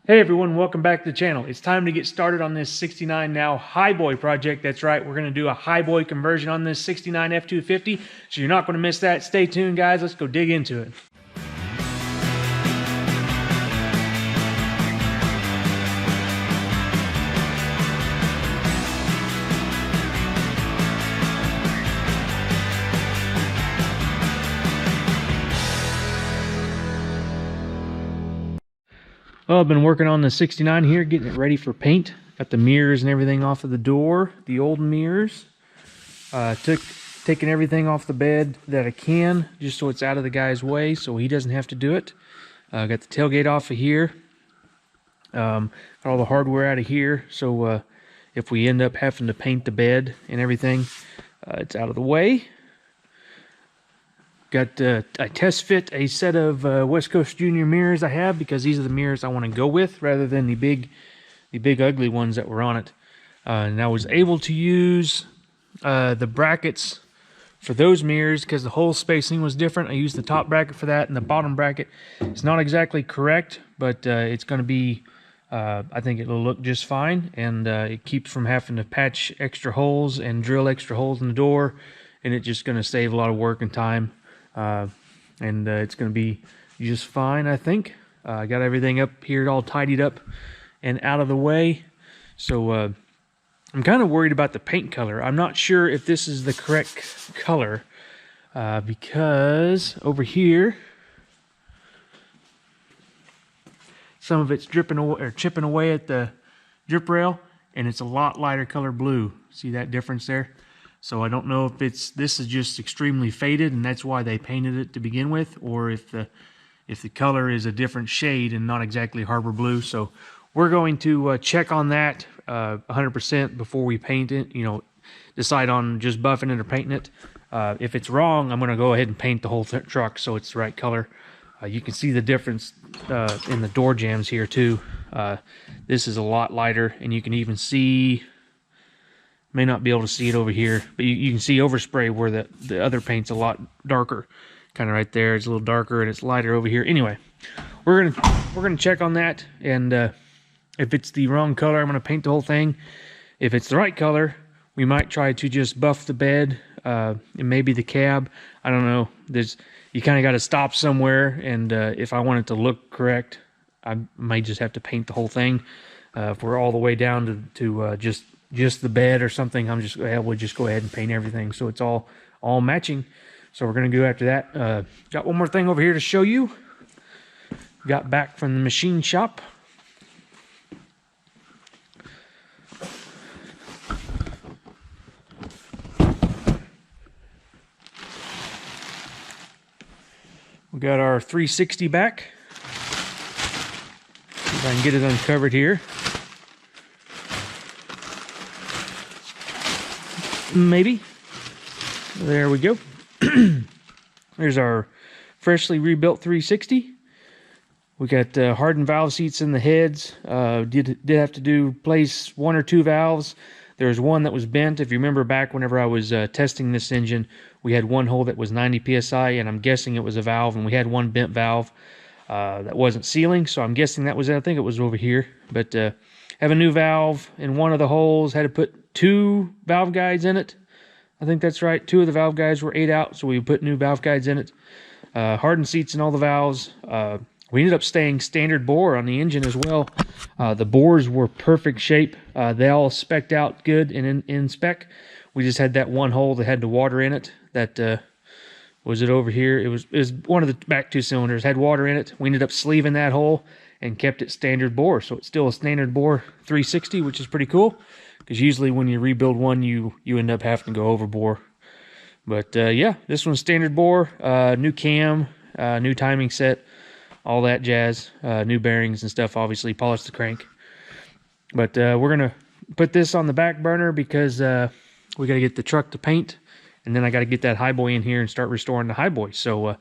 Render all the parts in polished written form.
Hey everyone, welcome back to the channel. It's time to get started on this 69 now Highboy project. That's right, we're going to do a Highboy conversion on this 69 F250, so you're not going to miss that. Stay tuned guys, let's go dig into it. Well, I've been working on the 69 here, getting it ready for paint. Got the mirrors and everything off of the door, the old mirrors. Taking everything off the bed that I can, just so it's out of the guy's way, so he doesn't have to do it. Got the tailgate off of here. Got all the hardware out of here, so if we end up having to paint the bed and everything, it's out of the way. Got I test fit a set of West Coast Junior mirrors I have, because these are the mirrors I want to go with rather than the big ugly ones that were on it. And I was able to use the brackets for those mirrors because the hole spacing was different. I used the top bracket for that, and the bottom bracket is not exactly correct, but it's going to be, I think it'll look just fine, and it keeps from having to patch extra holes and drill extra holes in the door, and it's just going to save a lot of work and time. And it's going to be just fine, I think. I got everything up here all tidied up and out of the way. So I'm kind of worried about the paint color. I'm not sure if this is the correct color because over here some of it's dripping away, or chipping away at the drip rail, and it's a lot lighter color blue. See that difference there? So I don't know if this is just extremely faded and that's why they painted it to begin with, or if the color is a different shade and not exactly harbor blue. So we're going to check on that 100% before we paint it. You know, decide on just buffing it or painting it. If it's wrong, I'm going to go ahead and paint the whole truck so it's the right color. You can see the difference in the door jambs here too. This is a lot lighter, and you can even see. May not be able to see it over here, but you can see overspray where the other paint's a lot darker. Kind of right there, it's a little darker, and it's lighter over here. Anyway, we're gonna check on that, and if it's the wrong color, I'm gonna paint the whole thing. If it's the right color, we might try to just buff the bed and maybe the cab. I don't know. You kind of got to stop somewhere, and if I want it to look correct, I might just have to paint the whole thing. If we're all the way down to just the bed or something, we'll just go ahead and paint everything so it's all matching. So we're gonna go after that. Got one more thing over here to show you. Got back from the machine shop. We got our 360 back. See if I can get it uncovered here. Maybe. There we go. There's our freshly rebuilt 360. We got hardened valve seats in the heads. Did have to place one or two valves. There's one that was bent. If you remember back whenever I was testing this engine, we had one hole that was 90 psi, and I'm guessing it was a valve, and we had one bent valve that wasn't sealing, so I'm guessing that was it. I think it was over here. But have a new valve in one of the holes. Had to put two valve guides in it. I think that's right. Two of the valve guides were 8 out, so we put new valve guides in it. Hardened seats in all the valves. We ended up staying standard bore on the engine as well. The bores were perfect shape. They all spec'd out good and in spec. We just had that one hole that had the water in it. That was it over here. It was one of the back two cylinders had water in it. We ended up sleeving that hole and kept it standard bore, so it's still a standard bore 360, which is pretty cool. Because usually when you rebuild one, you end up having to go over bore. But yeah, this one's standard bore, new cam, new timing set, all that jazz, new bearings and stuff, obviously, polished the crank. But we're going to put this on the back burner because we got to get the truck to paint, and then I got to get that Highboy in here and start restoring the Highboy. So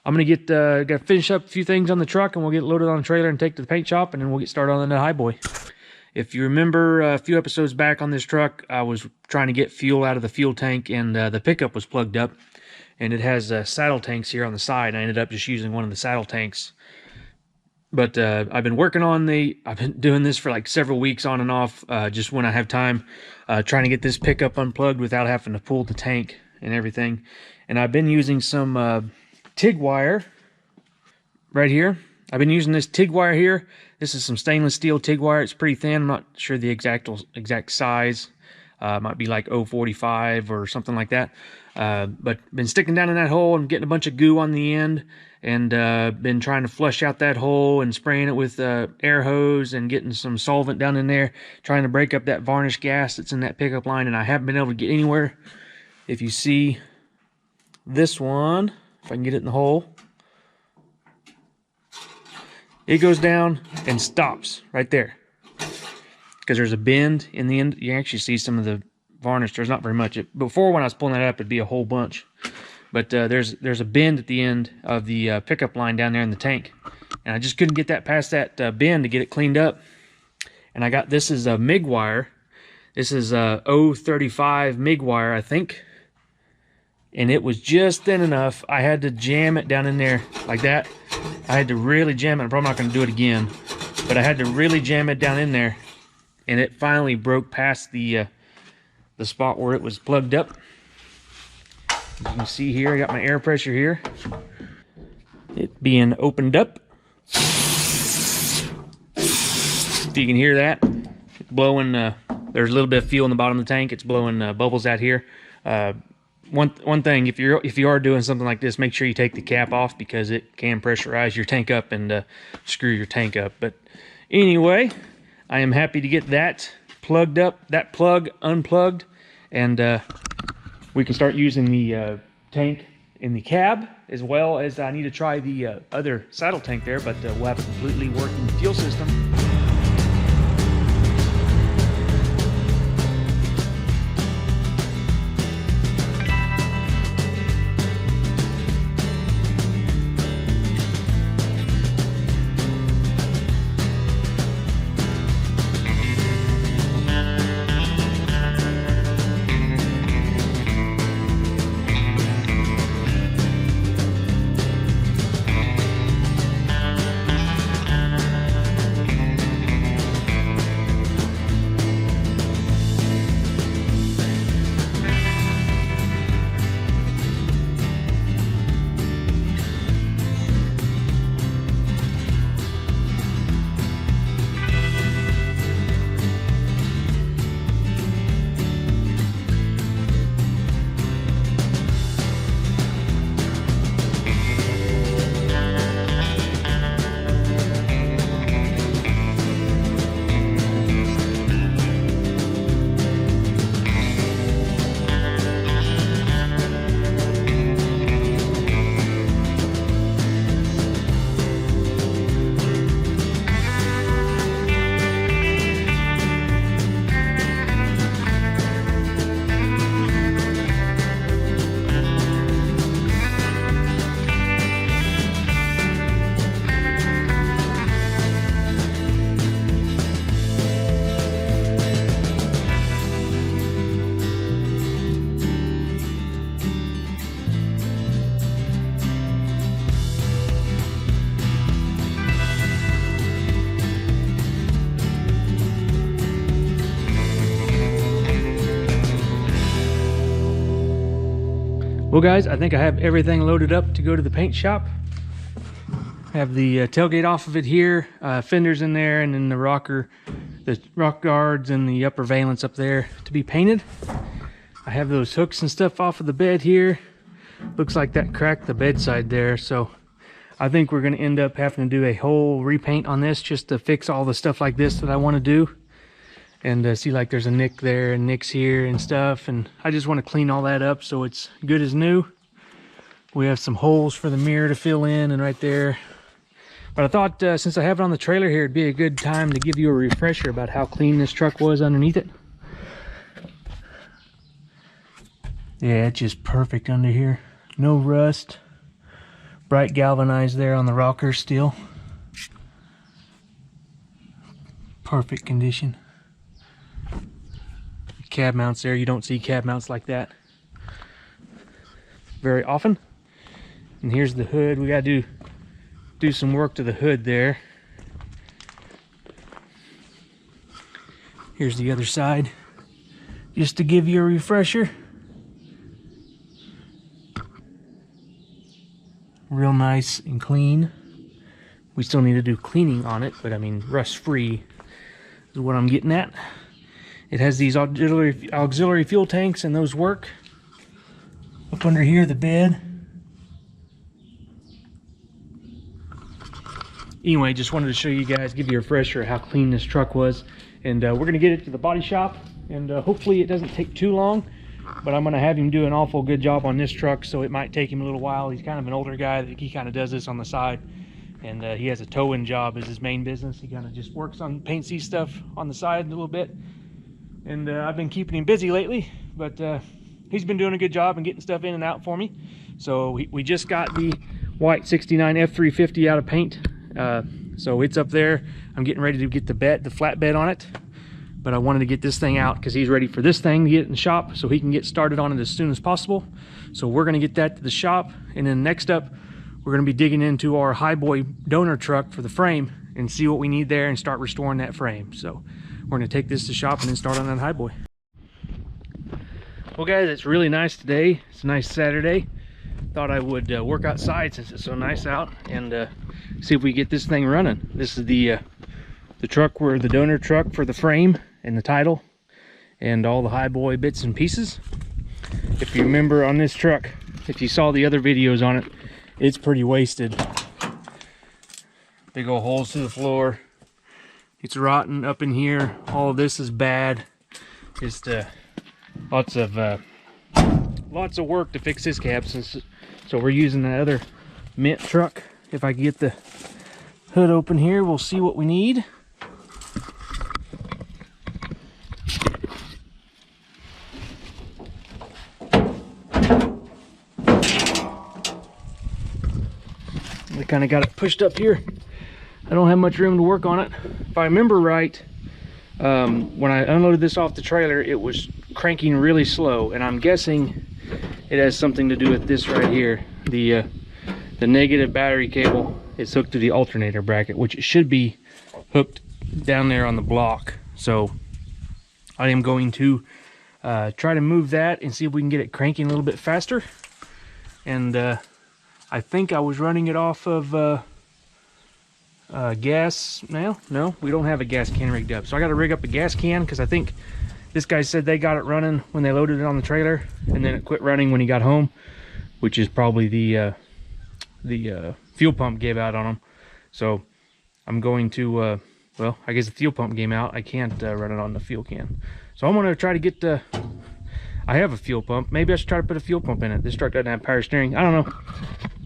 I'm going to got to finish up a few things on the truck, and we'll get it loaded on the trailer and take to the paint shop, and then we'll get started on the Highboy. If you remember a few episodes back on this truck, I was trying to get fuel out of the fuel tank, and the pickup was plugged up, and it has saddle tanks here on the side. I ended up just using one of the saddle tanks But I've been working on I've been doing this for like several weeks on and off, just when I have time, trying to get this pickup unplugged without having to pull the tank and everything. And I've been using some TIG wire right here. I've been using this TIG wire here. This is some stainless steel TIG wire. It's pretty thin. I'm not sure the exact size. Might be like 0.45 or something like that. But been sticking down in that hole and getting a bunch of goo on the end, and been trying to flush out that hole and spraying it with air hose and getting some solvent down in there, trying to break up that varnish gas that's in that pickup line, and I haven't been able to get anywhere. If you see this one, if I can get it in the hole, it goes down and stops right there because there's a bend in the end. You can actually see some of the varnish. There's not very much. Before, when I was pulling that up, it'd be a whole bunch. But there's a bend at the end of the pickup line down there in the tank, and I just couldn't get that past that bend to get it cleaned up. And I got, this is a MIG wire. This is a 0.35 MIG wire, I think. And it was just thin enough. I had to jam it down in there like that. I had to really jam it. I'm probably not going to do it again, but I had to really jam it down in there, and it finally broke past the spot where it was plugged up. As you can see here, I got my air pressure here. It being opened up. If you can hear that, it's blowing. There's a little bit of fuel in the bottom of the tank. It's blowing bubbles out here. One thing, if you are doing something like this, make sure you take the cap off, because it can pressurize your tank up and screw your tank up. But anyway, I am happy to get that plugged up, that plug unplugged, and we can start using the tank in the cab, as well as I need to try the other saddle tank there, but we'll have a completely working fuel system. Well guys, I think I have everything loaded up to go to the paint shop. I have the tailgate off of it here, fenders in there, and then the rock guards and the upper valance up there to be painted. I have those hooks and stuff off of the bed here. Looks like that cracked the bedside there, so I think we're going to end up having to do a whole repaint on this just to fix all the stuff like this that I want to do. And see, like there's a nick there and nicks here and stuff, and I just want to clean all that up so it's good as new. We have some holes for the mirror to fill in and right there. But I thought since I have it on the trailer here, it'd be a good time to give you a refresher about how clean this truck was underneath it. Yeah, it's just perfect under here. No rust. Bright galvanized there on the rocker still. Perfect condition. Cab mounts there. You don't see cab mounts like that very often. And here's the hood. We gotta do some work to the hood there. Here's the other side, just to give you a refresher. Real nice and clean. We still need to do cleaning on it, but I mean rust-free is what I'm getting at. It has these auxiliary fuel tanks, and those work. Up under here, the bed. Anyway, just wanted to show you guys, give you a refresher of how clean this truck was. And we're going to get it to the body shop, and hopefully it doesn't take too long. But I'm going to have him do an awful good job on this truck, so it might take him a little while. He's kind of an older guy. He kind of does this on the side. And he has a towing job as his main business. He kind of just works on paint C stuff on the side a little bit. And I've been keeping him busy lately, but he's been doing a good job and getting stuff in and out for me. So we just got the white 69 F350 out of paint. So it's up there. I'm getting ready to get the flatbed on it. But I wanted to get this thing out because he's ready for this thing to get in the shop so he can get started on it as soon as possible. So we're going to get that to the shop. And then next up, we're going to be digging into our Highboy donor truck for the frame and see what we need there and start restoring that frame. So we're going to take this to shop and then start on that Highboy. Well guys, it's really nice today. It's a nice Saturday. Thought I would work outside since it's so nice out and see if we get this thing running. This is the truck, where the donor truck for the frame and the title and all the Highboy bits and pieces. If you remember on this truck, if you saw the other videos on it, it's pretty wasted. Big old holes to the floor. It's rotten up in here. All of this is bad. Just lots of work to fix this cab. So we're using that other mint truck. If I can get the hood open here, we'll see what we need. We kind of got it pushed up here. I don't have much room to work on it. If I remember right, when I unloaded this off the trailer, it was cranking really slow, and I'm guessing it has something to do with this right here. The negative battery cable is hooked to the alternator bracket, which it should be hooked down there on the block. So I am going to try to move that and see if we can get it cranking a little bit faster. And I think I was running it off of gas. No, we don't have a gas can rigged up, so I got to rig up a gas can, because I think this guy said they got it running when they loaded it on the trailer, and then it quit running when he got home, which is probably the fuel pump gave out on him. So I'm going to well, I guess the fuel pump gave out. I can't run it on the fuel can, so I'm going to try to get I have a fuel pump. Maybe I should try to put a fuel pump in it. This truck doesn't have power steering. I don't know.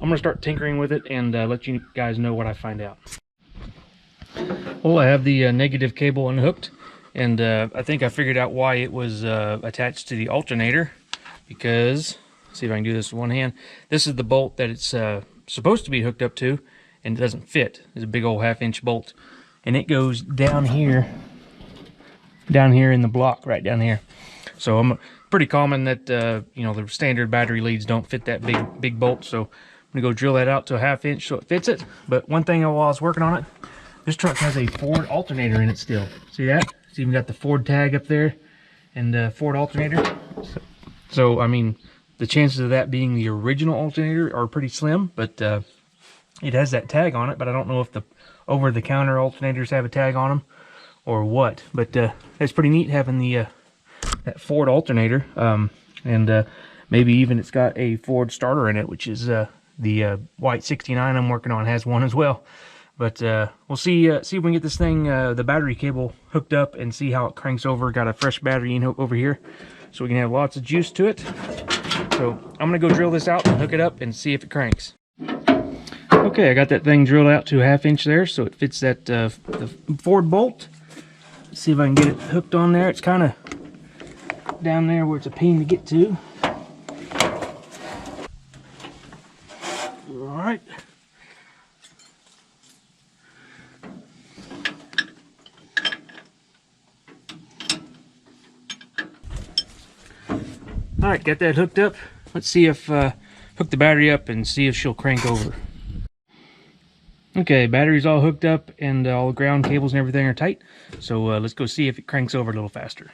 I'm going to start tinkering with it and let you guys know what I find out. Well, I have the negative cable unhooked, and I think I figured out why it was attached to the alternator, because, let's see if I can do this with one hand. This is the bolt that it's supposed to be hooked up to, and it doesn't fit. It's a big old 1/2-inch bolt, and it goes down here in the block, right down here. So I'm pretty common that you know, the standard battery leads don't fit that big bolt. So I'm gonna go drill that out to a 1/2 inch so it fits it. But one thing while I was working on it, this truck has a Ford alternator in it still. See that? It's even got the Ford tag up there and Ford alternator. So I mean, the chances of that being the original alternator are pretty slim, but it has that tag on it. But I don't know if the over-the-counter alternators have a tag on them or what. But it's pretty neat having the that Ford alternator, and maybe even it's got a Ford starter in it, which is the white 69 I'm working on has one as well. But we'll see if we can get this thing, the battery cable hooked up, and see how it cranks over. Got a fresh battery in over here, so we can have lots of juice to it. So I'm gonna go drill this out and hook it up and see if it cranks. Okay, I got that thing drilled out to a 1/2 inch there, so it fits that the Ford bolt. Let's see if I can get it hooked on there. It's kind of down there where it's a pain to get to. All right. All right, got that hooked up. Let's see if hook the battery up and see if she'll crank over. Okay, battery's all hooked up and all the ground cables and everything are tight. So let's go see if it cranks over a little faster.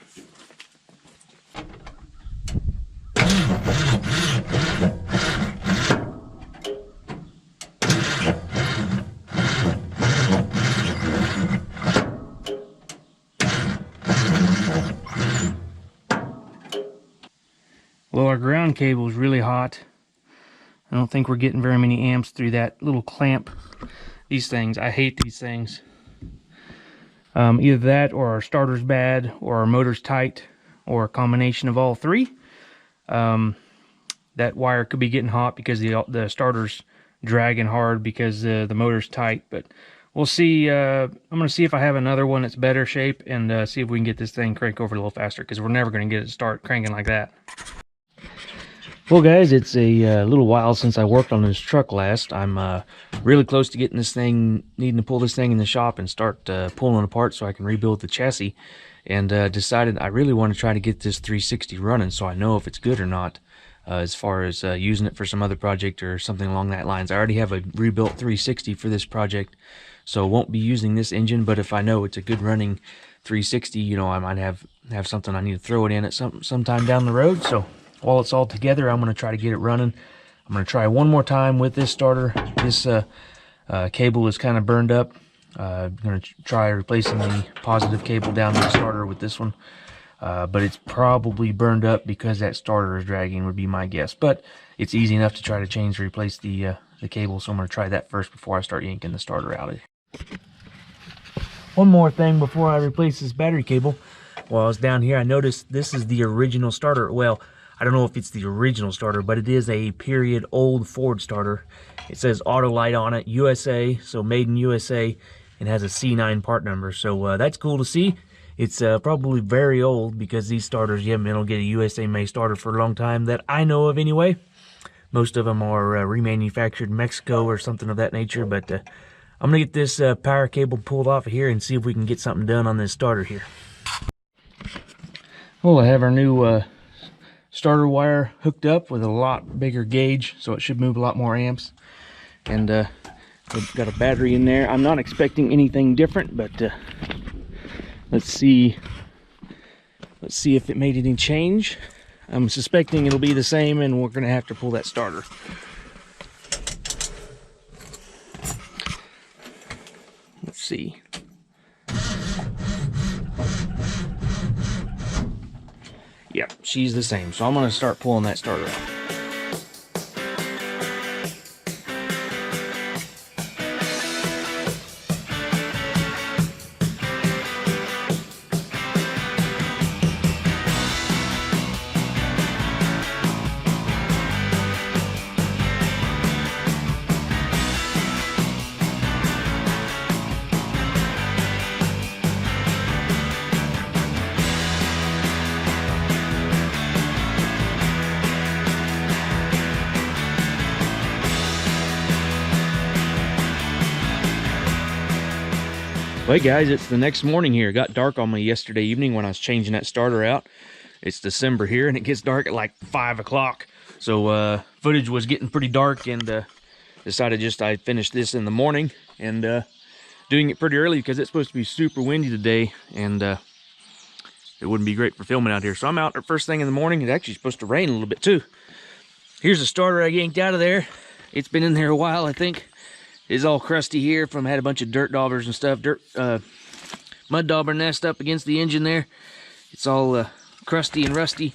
Well, our ground cable is really hot. I don't think we're getting very many amps through that little clamp. These things, I hate these things. Either that, or our starter's bad, or our motor's tight, or a combination of all three. That wire could be getting hot because the starter's dragging hard because the motor's tight. But we'll see. I'm going to see if I have another one that's better shape and see if we can get this thing crank over a little faster, because we're never going to get it to start cranking like that. Well, guys, it's a little while since I worked on this truck last. I'm really close to getting this thing, needing to pull this thing in the shop and start pulling it apart so I can rebuild the chassis. And decided I really want to try to get this 360 running so I know if it's good or not, as far as using it for some other project or something along that lines. I already have a rebuilt 360 for this project, so won't be using this engine, but if I know it's a good running 360, you know, I might have something I need to throw it in at sometime down the road. So while it's all together, I'm going to try to get it running. I'm going to try one more time with this starter. This cable is kind of burned up. I'm going to try replacing the positive cable down to the starter with this one. But it's probably burned up because that starter is dragging, would be my guess. But it's easy enough to try to replace the cable, so I'm going to try that first before I start yanking the starter out of it. One more thing before I replace this battery cable. While I was down here, I noticed this is the original starter. Well, I don't know if it's the original starter, but it is a period old Ford starter. It says Autolite on it, USA, so made in USA, and has a C9 part number. So that's cool to see. It's probably very old because these starters, you haven't been able to get a USA made starter for a long time that I know of anyway. Most of them are remanufactured in Mexico or something of that nature, but I'm going to get this power cable pulled off of here and see if we can get something done on this starter here. Well, I have our new starter wire hooked up with a lot bigger gauge, so it should move a lot more amps. And we've got a battery in there. I'm not expecting anything different, but let's see if it made any change. I'm suspecting it'll be the same, and we're gonna have to pull that starter. Let's see. Yep, she's the same. So I'm gonna start pulling that starter out. Hey guys, it's the next morning here. It got dark on me yesterday evening when I was changing that starter out. It's December here and it gets dark at like 5 o'clock. So footage was getting pretty dark, and decided I'd finish this in the morning, and doing it pretty early because it's supposed to be super windy today, and it wouldn't be great for filming out here. So I'm out there first thing in the morning. It's actually supposed to rain a little bit too. Here's the starter I yanked out of there. It's been in there a while, I think. It's all crusty here from had a bunch of dirt daubers and stuff, mud dauber nest up against the engine there. It's all crusty and rusty.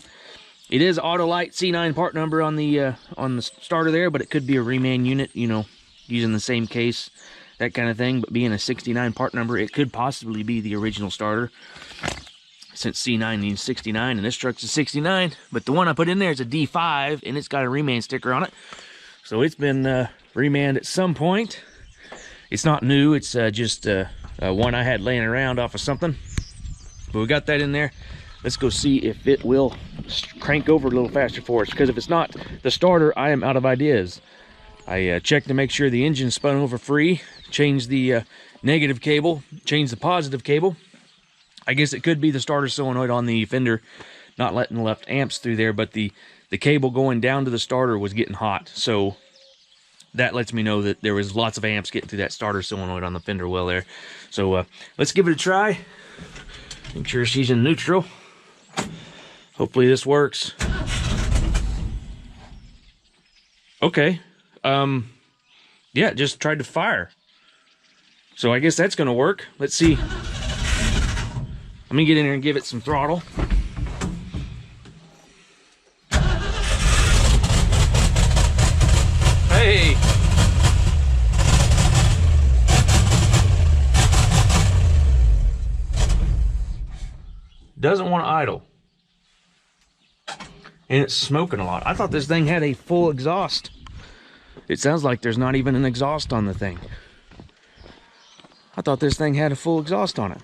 It is Autolite C9 part number on the starter there, but it could be a reman unit, you know, using the same case, that kind of thing. But being a 69 part number, it could possibly be the original starter, since C9 means 69 and this truck's a 69. But the one I put in there is a D5 and it's got a reman sticker on it, so it's been remanned at some point. It's not new, it's just one I had laying around off of something, but we got that in there. Let's go see if it will crank over a little faster for us, because if it's not the starter, I am out of ideas. I checked to make sure the engine spun over free, changed the negative cable, changed the positive cable. I guess it could be the starter solenoid on the fender not letting enough amps through there, but the cable going down to the starter was getting hot. So that lets me know that there was lots of amps getting through that starter solenoid on the fender well there. So let's give it a try. Make sure she's in neutral. Hopefully this works. Okay. Yeah, it just tried to fire. So I guess that's gonna work. Let's see. Let me get in here and give it some throttle. Hey! Doesn't want to idle. And it's smoking a lot. I thought this thing had a full exhaust. It sounds like there's not even an exhaust on the thing. I thought this thing had a full exhaust on it.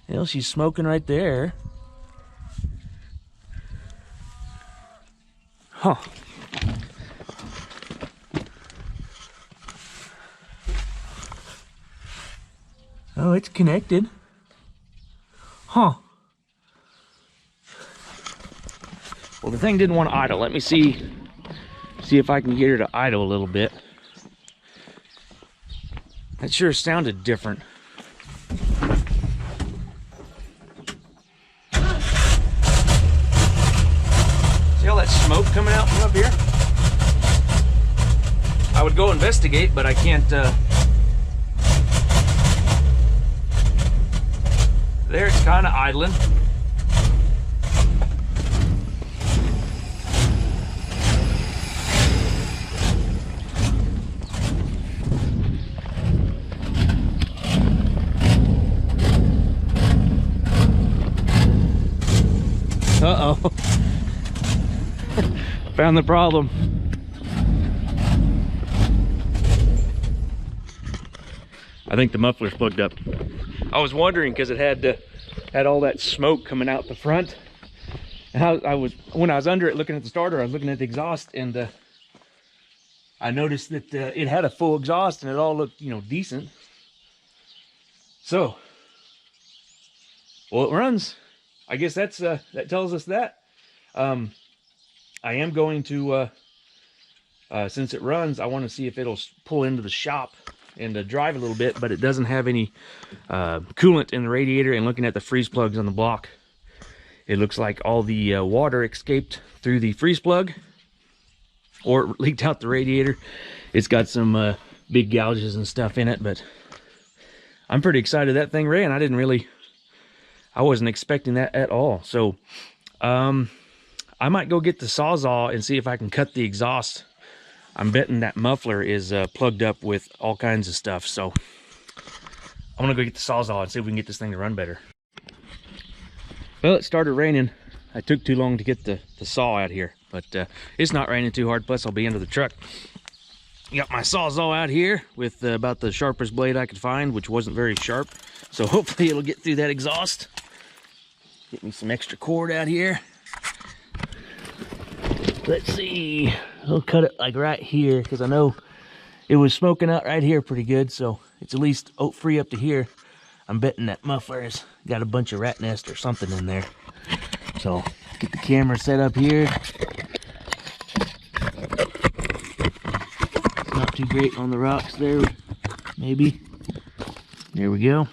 Well, she's smoking right there. Huh. Oh, it's connected. Huh. Well, the thing didn't want to idle. Let me see if I can get her to idle a little bit. That sure sounded different. See all that smoke coming out from up here? I would go investigate, but I can't. There, it's kind of idling. Uh-oh. Found the problem. I think the muffler's plugged up. I was wondering because it had all that smoke coming out the front. And I was when I was under it looking at the starter, I was looking at the exhaust, and I noticed that it had a full exhaust and it all looked, you know, decent. So, well, it runs. I guess that's that tells us that. I am going to since it runs, I want to see if it'll pull into the shop and drive a little bit, but it doesn't have any coolant in the radiator. And looking at the freeze plugs on the block, it looks like all the water escaped through the freeze plug, or it leaked out the radiator. It's got some big gouges and stuff in it, but I'm pretty excited that thing ran. I wasn't expecting that at all. So I might go get the Sawzall and see if I can cut the exhaust. I'm betting that muffler is plugged up with all kinds of stuff. So I'm gonna go get the Sawzall and see if we can get this thing to run better. Well, it started raining. I took too long to get the saw out here, but it's not raining too hard. Plus I'll be under the truck. Got my Sawzall out here with about the sharpest blade I could find, which wasn't very sharp. So hopefully it'll get through that exhaust. Get me some extra cord out here. Let's see. I'll cut it like right here because I know it was smoking out right here pretty good. So it's at least free up to here. I'm betting that muffler has got a bunch of rat nest or something in there. So get the camera set up here. Not too great on the rocks there, maybe. There we go.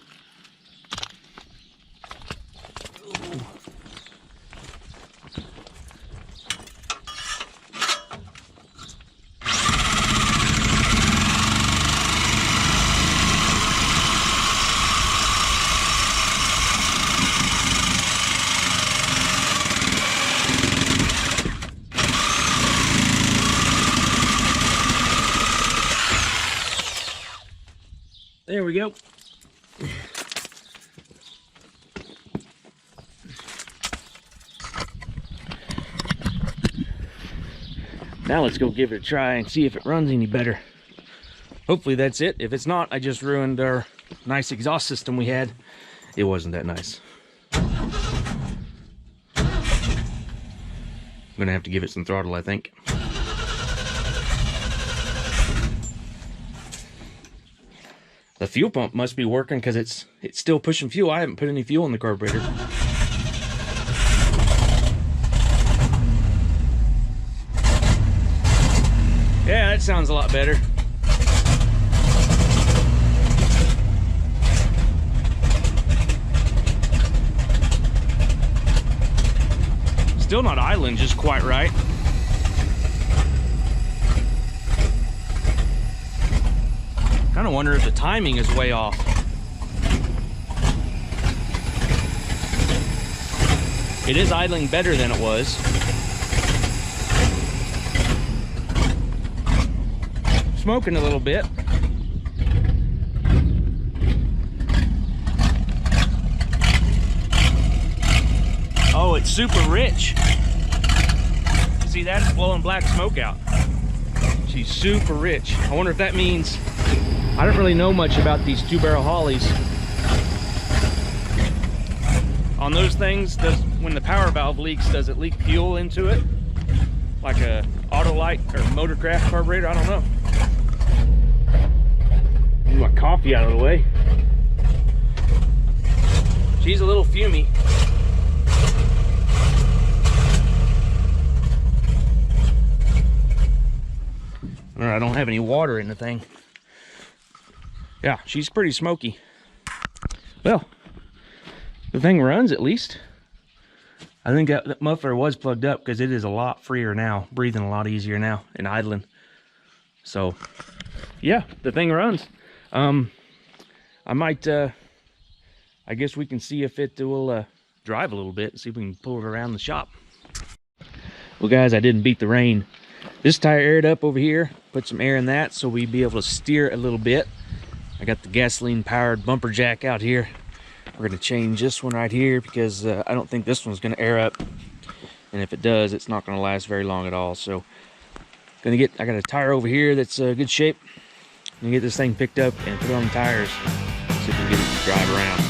There we go. Now let's go give it a try and see if it runs any better. Hopefully that's it. If it's not, I just ruined our nice exhaust system we had. It wasn't that nice. I'm gonna have to give it some throttle, I think. The fuel pump must be working because it's still pushing fuel. I haven't put any fuel in the carburetor. sounds a lot better. Still not idling just quite right. Kind of wonder if the timing is way off. It is idling better than it was. Smoking a little bit. Oh, it's super rich. See that? It's blowing black smoke out. She's super rich. I wonder if that means, I don't really know much about these 2-barrel Hollies. On those things, when the power valve leaks, does it leak fuel into it? Like a Autolite or Motorcraft carburetor? I don't know. Move my coffee out of the way. She's a little fumey. I don't have any water in the thing. Yeah, she's pretty smoky. Well, the thing runs at least. I think that muffler was plugged up because it is a lot freer now, breathing a lot easier now and idling. So yeah, the thing runs. I might, I guess we can see if it will drive a little bit and see if we can pull it around the shop. Well guys, I didn't beat the rain. This tire aired up over here, put some air in that so we'd be able to steer a little bit. I got the gasoline powered bumper jack out here. We're gonna change this one right here because I don't think this one's gonna air up. And if it does, it's not gonna last very long at all. So I got a tire over here that's good shape. I'm gonna get this thing picked up and put on the tires. See if we can get it to drive around.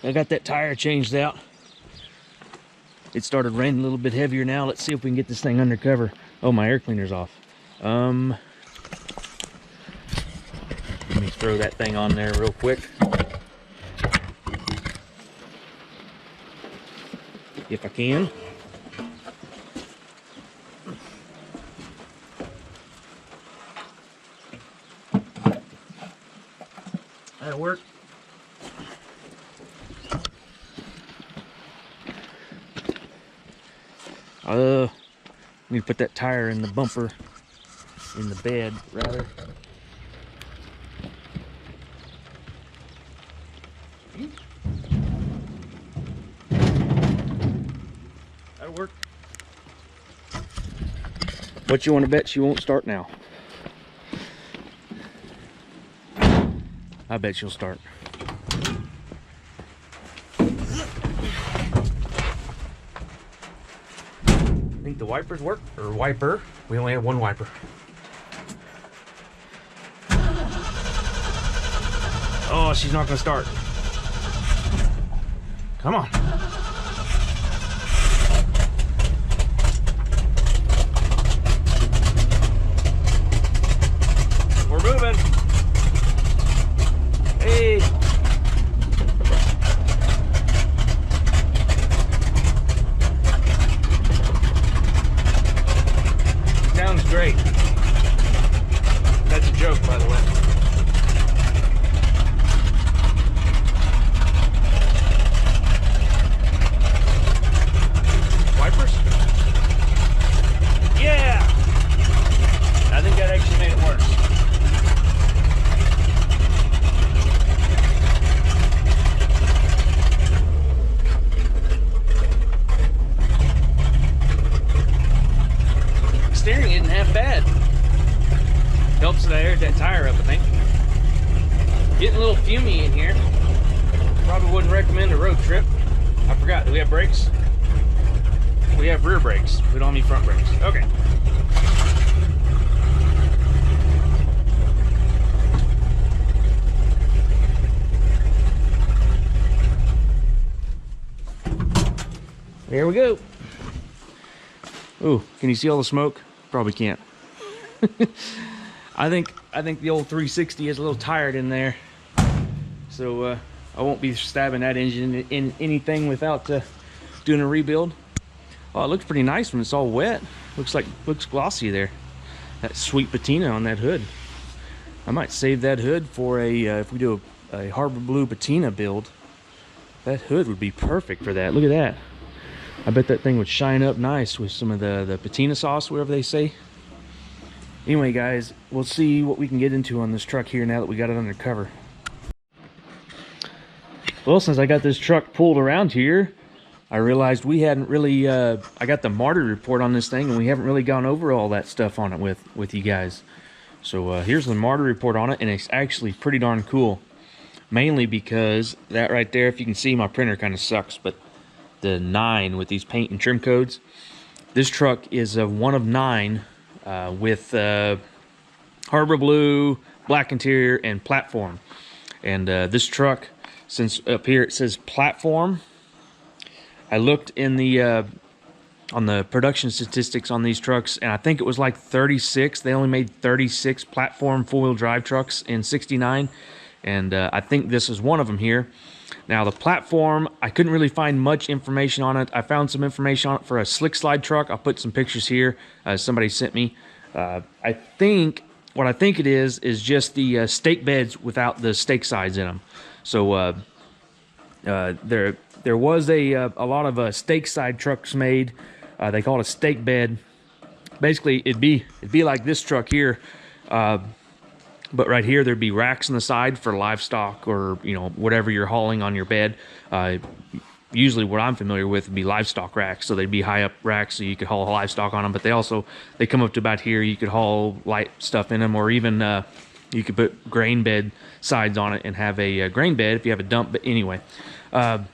I got that tire changed out. It started raining a little bit heavier now. Let's see if we can get this thing undercover. Oh, my air cleaner's off. Let me throw that thing on there real quick. If I can. That'll work. I need to put that tire in the bumper, in the bed, rather. That'll work. What you want to bet she won't start now? I bet she'll start. Think the wipers work, or wiper? We only have one wiper. Oh, she's not gonna start. Come on. We're moving. Hey. Sounds great. That's a joke, by the way. Wipers? Yeah! I think that actually made it worse. Steering isn't half bad. Helps that I aired that tire up, I think. Getting a little fumey in here. Probably wouldn't recommend a road trip. I forgot, do we have brakes? We have rear brakes. We don't have any front brakes. Okay. There we go. Ooh, can you see all the smoke? Probably can't. I think the old 360 is a little tired in there, so I won't be stabbing that engine in anything without doing a rebuild. Oh, it looks pretty nice when it's all wet. Looks glossy there. That sweet patina on that hood. I might save that hood for if we do a Harbor Blue patina build. That hood would be perfect for that. Look at that. I bet that thing would shine up nice with some of the patina sauce, whatever they say. Anyway, guys, we'll see what we can get into on this truck here now that we got it under cover. Well, since I got this truck pulled around here, I realized we hadn't really, I got the Marti report on this thing, and we haven't really gone over all that stuff on it with you guys. So here's the Marti report on it, and it's actually pretty darn cool. Mainly because that right there, if you can see, my printer kind of sucks, but the 9 with these paint and trim codes, this truck is a 1 of 9 with Harbor Blue, black interior, and platform. And this truck, since up here it says platform, I looked in the on the production statistics on these trucks, and I think it was like 36. They only made 36 platform four-wheel drive trucks in '69, and I think this is one of them here. Now the platform, I couldn't really find much information on it. I found some information on it for a slick slide truck. I'll put some pictures here. Somebody sent me. I think what I think it is just the stake beds without the stake sides in them. So there was a lot of stake side trucks made. They call it a stake bed. Basically, it'd be like this truck here, but right here there'd be racks on the side for livestock or whatever you're hauling on your bed. Usually, what I'm familiar with would be livestock racks. So they'd be high up racks so you could haul livestock on them. But they come up to about here. You could haul light stuff in them, or even you could put grain bed sides on it and have a grain bed if you have a dump. But anyway, but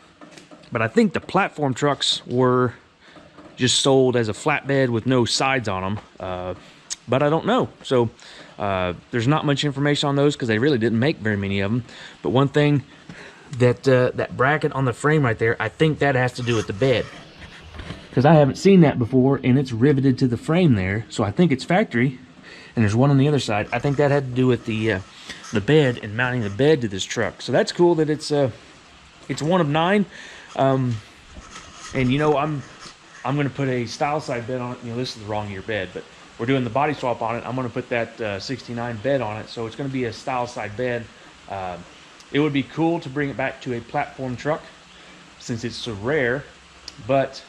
I think the platform trucks were just sold as a flatbed with no sides on them. But I don't know. So there's not much information on those because they really didn't make very many of them. But one thing, that bracket on the frame right there, I think that has to do with the bed. Because I haven't seen that before, and it's riveted to the frame there. So I think it's factory. And there's one on the other side. I think that had to do with the bed and mounting the bed to this truck. So that's cool that it's 1 of 9. And I'm going to put a style side bed on it. This is the wrong year bed, but we're doing the body swap on it. I'm going to put that 69 bed on it, so it's going to be a style side bed. It would be cool to bring it back to a platform truck since it's so rare, but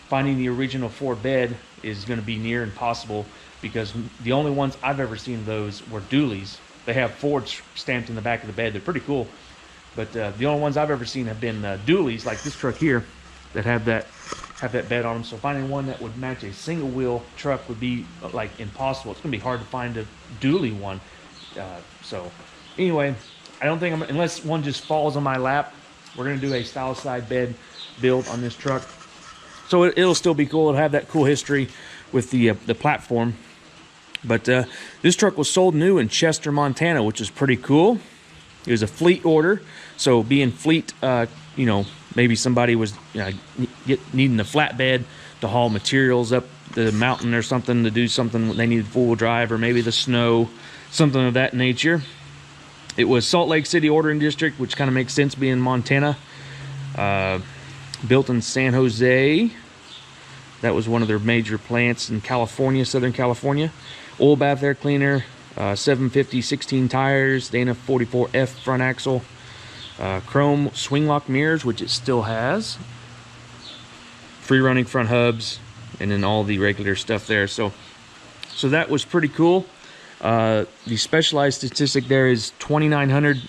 finding the original Ford bed is going to be near impossible because the only ones I've ever seen of those were dualies. They have Ford stamped in the back of the bed. They're pretty cool, but the only ones I've ever seen have been dualies like this truck here that have that bed on them. So finding one that would match a single wheel truck would be like impossible. It's gonna be hard to find a dually one. So anyway, I don't think unless one just falls on my lap, we're gonna do a style side bed build on this truck. So it'll still be cool. It'll have that cool history with the platform. But this truck was sold new in Chester, Montana, which is pretty cool. It was a fleet order. So being fleet, maybe somebody was needing a flatbed to haul materials up the mountain or something, to do something they needed four-wheel drive, or maybe the snow, something of that nature. It was Salt Lake City ordering district, which kind of makes sense being Montana. Built in San Jose. That was one of their major plants in California, Southern California. Oil bath air cleaner, 750 16 tires, Dana 44F front axle. Chrome swing lock mirrors, which it still has, free running front hubs, and then all the regular stuff there. So that was pretty cool. The specialized statistic there is 2,900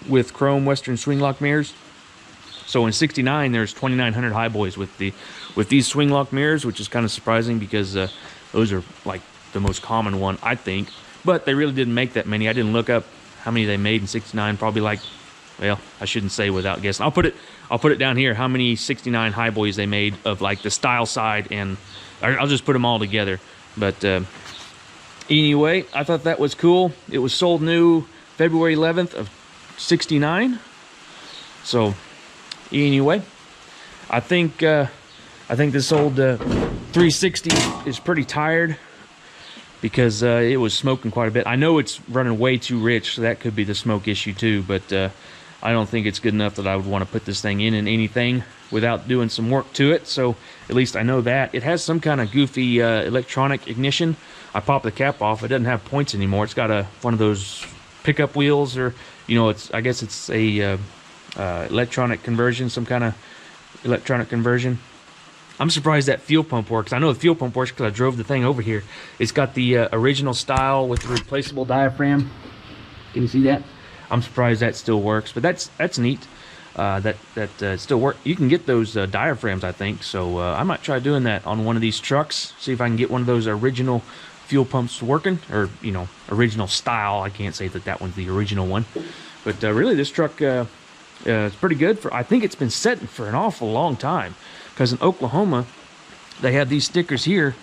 with chrome Western swing lock mirrors. So in '69 there's 2,900 Highboys with these swing lock mirrors, which is kind of surprising because those are like the most common one, I think. But they really didn't make that many. I didn't look up how many they made in '69. Probably like, well, I shouldn't say without guessing. I'll put it down here how many '69 Highboys they made of like the style side, and I'll just put them all together. But anyway, I thought that was cool. It was sold new February 11th of '69. So anyway, I think this old 360 is pretty tired. because it was smoking quite a bit. I know it's running way too rich, so that could be the smoke issue too, but I don't think it's good enough that I would want to put this thing in anything without doing some work to it. So at least I know that. It has some kind of goofy electronic ignition. I popped the cap off. It doesn't have points anymore. It's got one of those pickup wheels, or I guess it's a electronic conversion, some kind of electronic conversion. I'm surprised that fuel pump works. I know the fuel pump works because I drove the thing over here. It's got the original style with the replaceable diaphragm. Can you see that? I'm surprised that still works, but that's neat. That still work. You can get those diaphragms, I think. So I might try doing that on one of these trucks. See if I can get one of those original fuel pumps working, or original style. I can't say that one's the original one, but really this truck is pretty good. I think it's been sitting for an awful long time, because in Oklahoma they have these stickers here,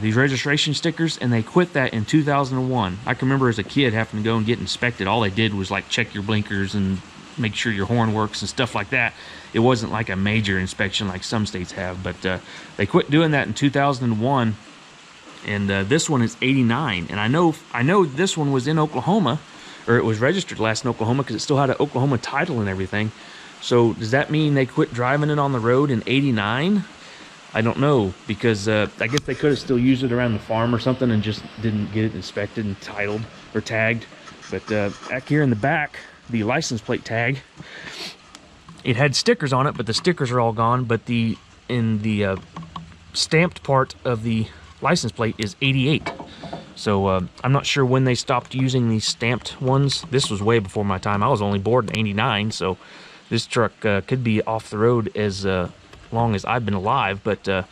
these registration stickers, and they quit that in 2001. I can remember as a kid having to go and get inspected. All they did was like check your blinkers and make sure your horn works and stuff like that. It wasn't like a major inspection like some states have, but they quit doing that in 2001. And this one is 89, and I know this one was in Oklahoma, or it was registered last in Oklahoma, because it still had an Oklahoma title and everything. So does that mean they quit driving it on the road in 89? I don't know, because I guess they could have still used it around the farm or something and just didn't get it inspected and titled or tagged. But back here in the back, the license plate tag, it had stickers on it, but the stickers are all gone. But in the stamped part of the license plate is 88. So I'm not sure when they stopped using these stamped ones. This was way before my time. I was only born in 89, so this truck could be off the road as long as I've been alive, but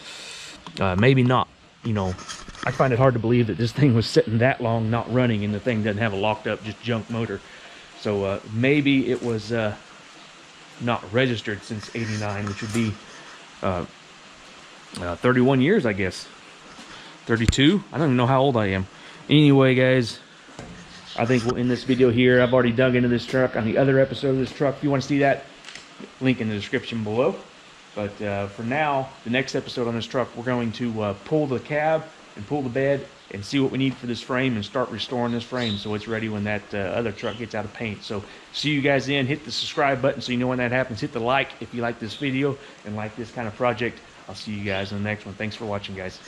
maybe not. I find it hard to believe that this thing was sitting that long not running, and the thing doesn't have a locked up, just junk motor. So maybe it was not registered since 89, which would be 31 years, I guess. 32? I don't even know how old I am. Anyway, guys, I think we'll end this video here. I've already dug into this truck on the other episode of this truck. If you want to see that, link in the description below. But for now, the next episode on this truck, we're going to pull the cab and pull the bed and see what we need for this frame and start restoring this frame so it's ready when that other truck gets out of paint. So see you guys then. Hit the subscribe button so you know when that happens. Hit the like if you like this video and like this kind of project. I'll see you guys in the next one. Thanks for watching, guys.